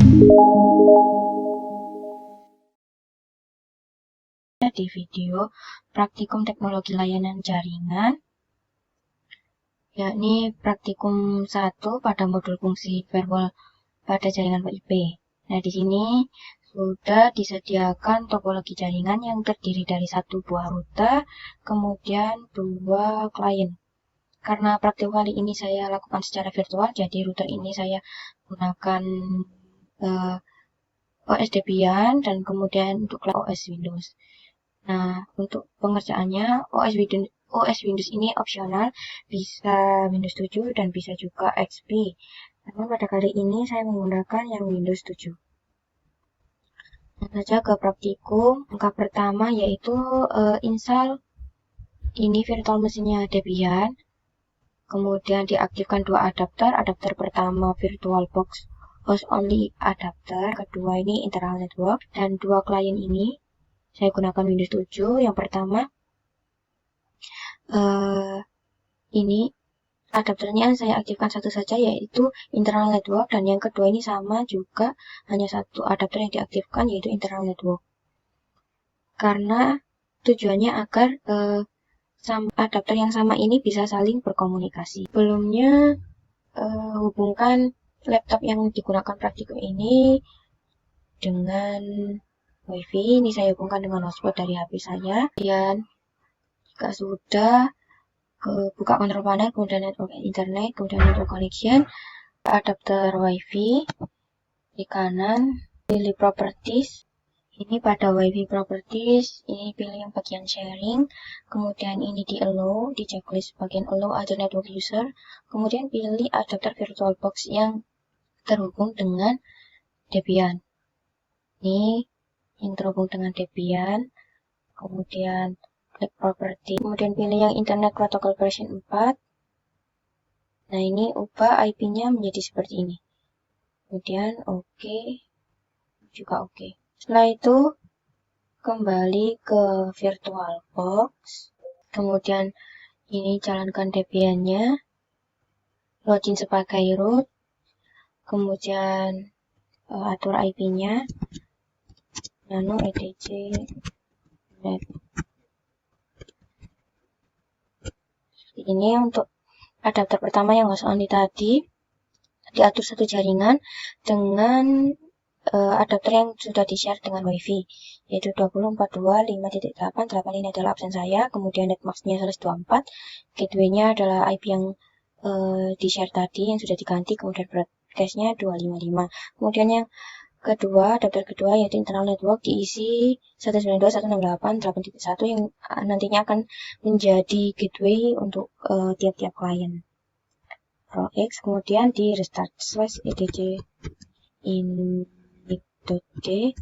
Di video praktikum teknologi layanan jaringan, yakni praktikum 1 pada modul fungsi firewall pada jaringan WIP. Nah, di sini sudah disediakan topologi jaringan yang terdiri dari 1 buah router, kemudian 2 klien. Karena praktikum kali ini saya lakukan secara virtual, jadi router ini saya gunakan OS Debian dan kemudian untuk OS Windows. Nah, untuk pengerjaannya OS Windows ini opsional, bisa Windows 7 dan bisa juga XP. Namun pada kali ini saya menggunakan yang Windows 7. Langsung saja ke praktikum. Langkah pertama yaitu install ini virtual mesinnya Debian. Kemudian diaktifkan 2 adapter. Adapter pertama VirtualBox host only adapter, kedua ini internal network, dan 2 klien ini saya gunakan Windows 7. Yang pertama ini adapternya saya aktifkan satu saja, yaitu internal network, dan yang kedua ini sama juga, hanya satu adapter yang diaktifkan, yaitu internal network. Karena tujuannya agar adapter yang sama ini bisa saling berkomunikasi. Sebelumnya hubungkan laptop yang digunakan praktikum ini dengan WiFi. Ini saya hubungkan dengan hotspot dari HP saya. Kemudian jika sudah, buka kontrol panel, kemudian network internet, kemudian network connection, adapter WiFi di kanan, pilih properties. Ini pada WiFi properties, ini pilih yang bagian sharing, kemudian ini di allow, di checklist bagian allow other network user, kemudian pilih adapter VirtualBox yang terhubung dengan Debian. Ini yang terhubung dengan Debian, kemudian klik property, kemudian pilih yang Internet Protocol version 4. Nah, ini ubah IP-nya menjadi seperti ini. Kemudian oke, juga oke. Setelah itu kembali ke VirtualBox, kemudian ini jalankan Debian-nya, login sebagai root, kemudian atur IP-nya, nano etc net. Ini untuk adapter pertama yang host only tadi, diatur satu jaringan dengan adapter yang sudah di-share dengan WiFi, yaitu 20.42.5.8. ini adalah absen saya, kemudian netmask-nya 124, gateway-nya adalah IP yang di-share tadi yang sudah diganti, kemudian broadcast-nya 255. Kemudian yang kedua, adapter kedua yaitu internal network diisi 192.168.8.1 yang nantinya akan menjadi gateway untuk tiap-tiap klien. Control X, kemudian di restart /etc init.d.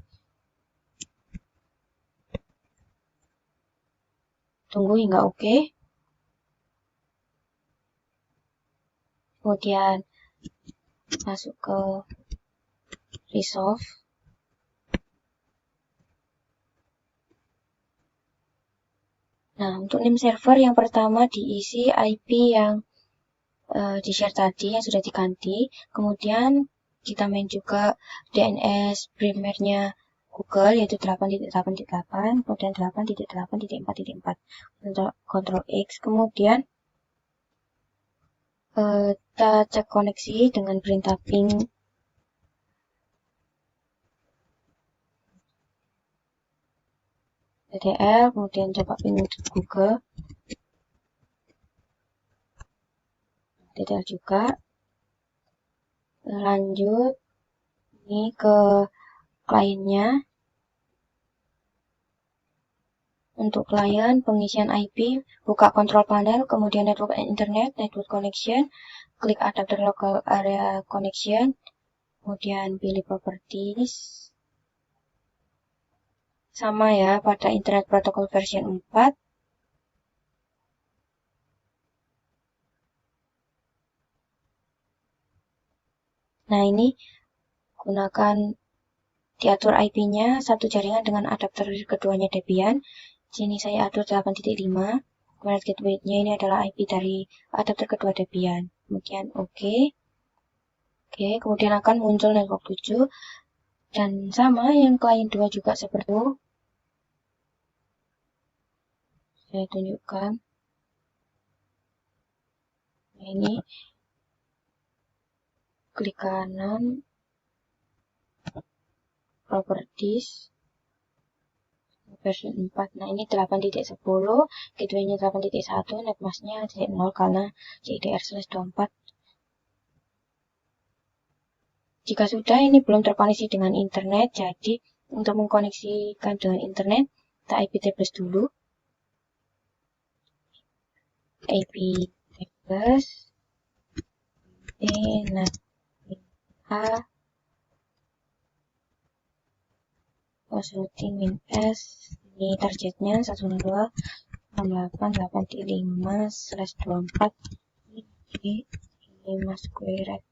Tunggu hingga oke. Kemudian masuk ke resolve. Nah, untuk name server yang pertama diisi IP yang di-share tadi yang sudah diganti. Kemudian kita main juga DNS primernya Google, yaitu 8.8.8, kemudian 8.8.4.4. Ctrl X, kemudian kita cek koneksi dengan perintah ping TTL, kemudian coba ping Google, TTL juga. Lanjut ini ke kliennya. Untuk klien, pengisian IP, buka kontrol panel, kemudian network and internet, network connection, klik adapter local area connection, kemudian pilih properties. Sama ya pada Internet Protocol version 4. Nah, ini gunakan diatur IP-nya satu jaringan dengan adapter keduanya Debian. Sini saya atur 8.5. Kemudian gateway-nya ini adalah IP dari adapter kedua Debian. Kemudian oke. Oke, kemudian akan muncul network 7 dan sama yang client 2 juga seperti itu. Saya tunjukkan. Nah, ini klik kanan, properties, version 4. Nah, ini 8.10, gateway-nya 8.1, netmask-nya 0 karena CIDR/24. Jika sudah, ini belum terkoneksi dengan internet, jadi untuk mengkoneksikan dengan internet, kita IP tables dulu. IP tables, net A, routing min S, ini targetnya 102.68.5/24 ini 5 square.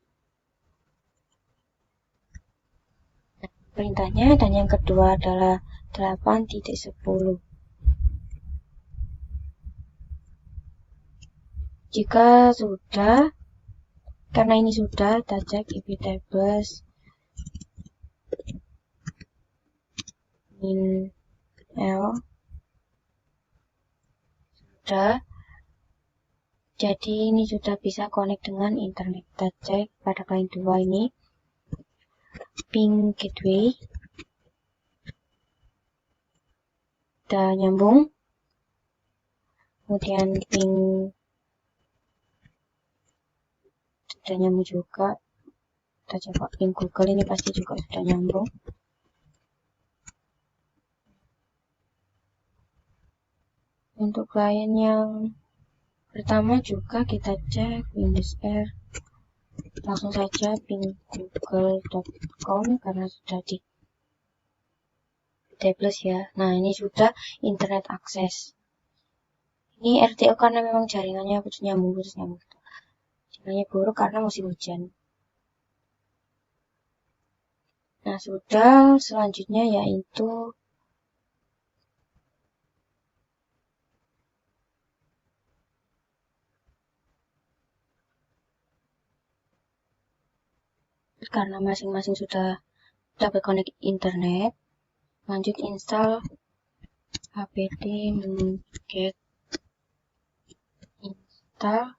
Perintahnya, dan yang kedua adalah 8.10. Jika sudah, karena ini sudah, kita cek IP tables min L sudah, jadi ini sudah bisa connect dengan internet. Kita cek pada client 2 ini ping gateway, kita nyambung, kemudian ping sudah nyambung juga. Kita coba ping Google, ini pasti juga sudah nyambung. Untuk klien yang pertama juga kita cek Windows R, langsung saja ping google.com karena sudah di tables ya. Nah, ini sudah internet akses. Ini RTO karena memang jaringannya putus nyambung. Jaringannya buruk karena musim hujan. Nah, sudah, selanjutnya yaitu karena masing-masing sudah dapat connect internet, lanjut install apt get install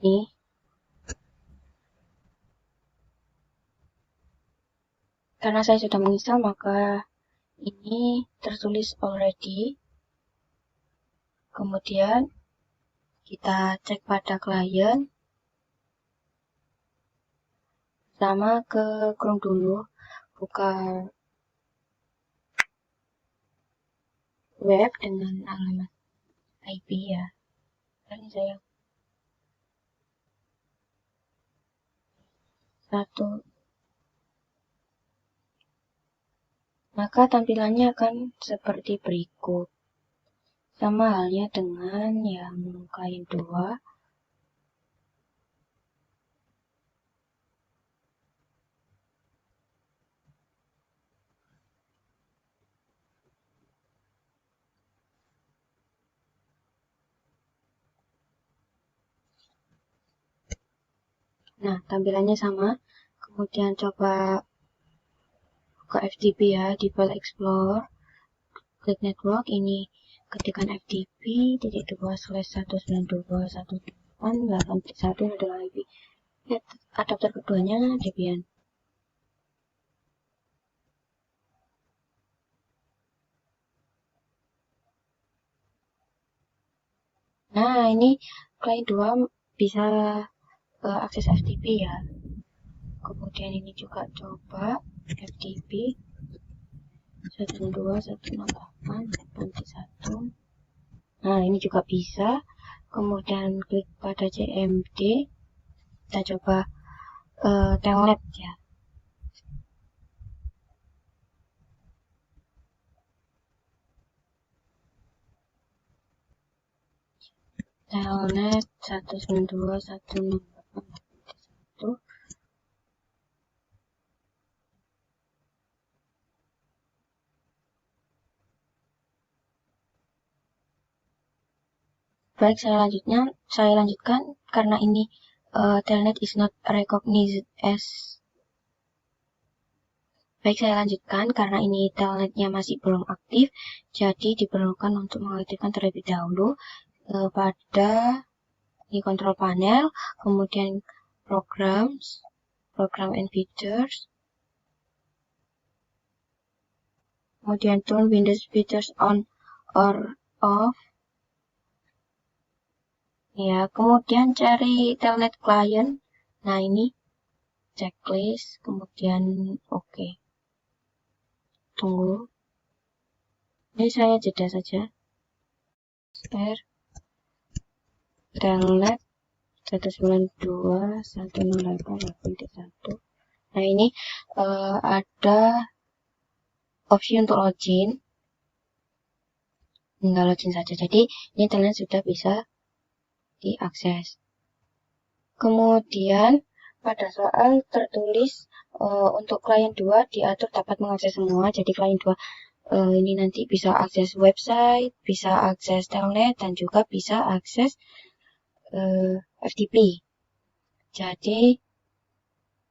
ini. Karena saya sudah menginstal, maka ini tertulis already. Kemudian kita cek pada klien, sama ke Chrome dulu, buka web dengan alamat IP ya. Ini saya satu. Maka tampilannya akan seperti berikut. Sama halnya dengan yang klien 2. Nah, tampilannya sama. Kemudian coba buka FTP ya di file Explorer. Klik network, ini ketikkan FTP .2/192.168.8.1 adalah IP. Adapter keduanya Debian. Nah, ini klien 2 bisa akses FTP ya. Kemudian ini juga coba FTP 192.168.8.1. Nah, ini juga bisa. Kemudian klik pada CMD. Kita coba telnet ya. Telnet 192.168.8.1. Baik, saya lanjutkan karena ini telnet is not recognized as. Baik, saya lanjutkan karena ini telnetnya masih belum aktif, jadi diperlukan untuk mengaktifkan terlebih dahulu pada di control panel, kemudian program and features, kemudian turn Windows features on or off. Ya, kemudian cari telnet client. Nah, ini checklist, kemudian oke. Tunggu. Ini saya jeda saja. Spare telnet 192.108.1. Nah, ini ada opsi untuk login. Tinggal login saja. Jadi, ini telnet sudah bisa diakses. Kemudian, pada soal tertulis untuk klien 2 diatur dapat mengakses semua. Jadi, klien 2 ini nanti bisa akses website, bisa akses telnet, dan juga bisa akses FTP. Jadi,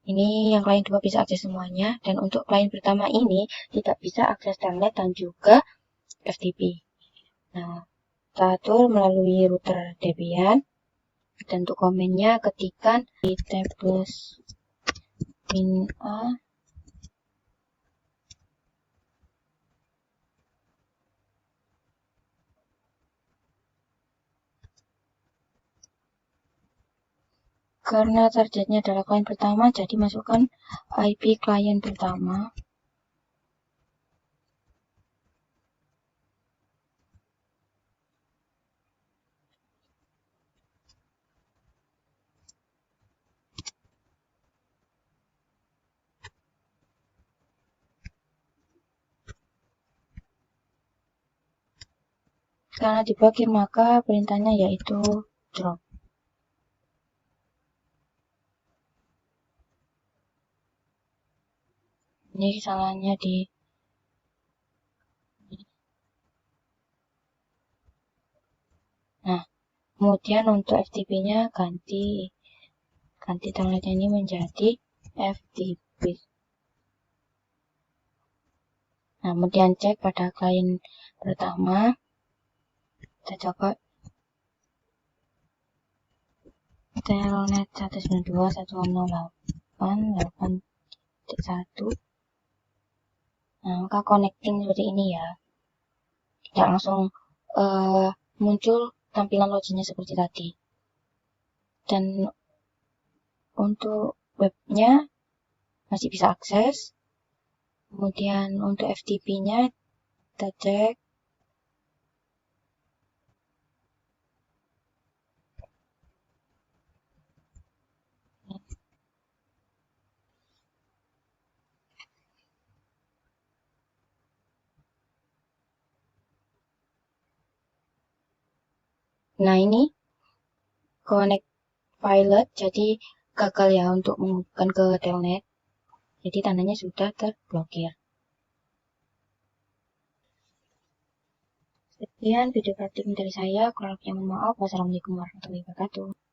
ini yang klien 2 bisa akses semuanya. Dan untuk klien pertama ini tidak bisa akses telnet dan juga FTP. Nah, kita atur melalui router Debian. Dan untuk komennya ketikkan di tables min a karena targetnya adalah klien pertama, jadi masukkan IP klien pertama. Karena diblokir, maka perintahnya yaitu drop. Ini kesalahannya di Nah, kemudian untuk FTP-nya ganti telnetnya ini menjadi FTP. Nah, kemudian cek pada klien pertama. Kita coba telnet 192.168.8.1. Nah, maka connecting seperti ini ya. Tidak langsung muncul tampilan loginnya seperti tadi. Dan untuk webnya masih bisa akses. Kemudian untuk FTP-nya kita cek. Nah, ini connect pilot, jadi gagal ya untuk menghubungkan ke telnet. Jadi tandanya sudah terblokir. Sekian video praktik dari saya. Kurang lebihnya mohon maaf. Wassalamualaikum warahmatullahi wabarakatuh.